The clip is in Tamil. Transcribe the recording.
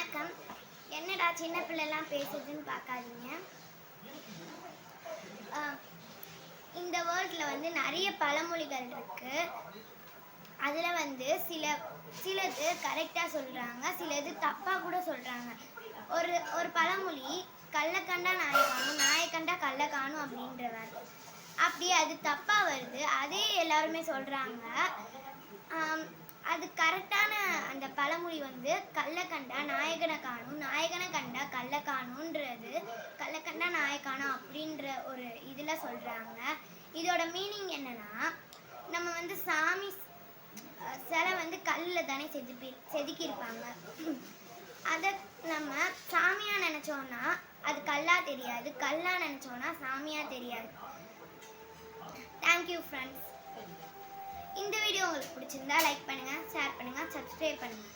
வணக்கம். என்னடா சின்ன பிள்ளைலாம் பேசுதுன்னு பார்க்காதீங்க. இந்த வேர்ல்டில் நிறைய பழமொழிகள் இருக்கு. அதில் சிலது கரெக்டாக சொல்கிறாங்க, சிலது தப்பாக கூட சொல்கிறாங்க. ஒரு பழமொழி கல்லை கண்டா நாயை காணும், நாயை கண்டா கல்லை காணும் அப்படின்றவர். அப்படி அது தப்பாக வருது, அதே எல்லாருமே சொல்கிறாங்க. அது கரெக்டான அந்த பழமொழி கல்லை கண்டா நாயகனை காணும், நாயகனை கண்டா கல்லை காணுன்றது கல்லை கண்டா நாயை காணும் அப்படின்ற ஒரு இதில் சொல்கிறாங்க. இதோட மீனிங் என்னன்னா, நம்ம சாமி சிலை கல்லில் தானே செதுக்கியிருப்பாங்க. அதை நம்ம சாமியாக நினச்சோன்னா அது கல்லாக தெரியாது, கல்லாக நினச்சோன்னா சாமியாக தெரியாது. Thank you friends. இந்த வீடியோ உங்களுக்கு பிடிச்சிருந்தா லைக் பண்ணுங்கள், ஷேர் பண்ணுங்கள், சப்ஸ்கிரைப் பண்ணுங்கள்.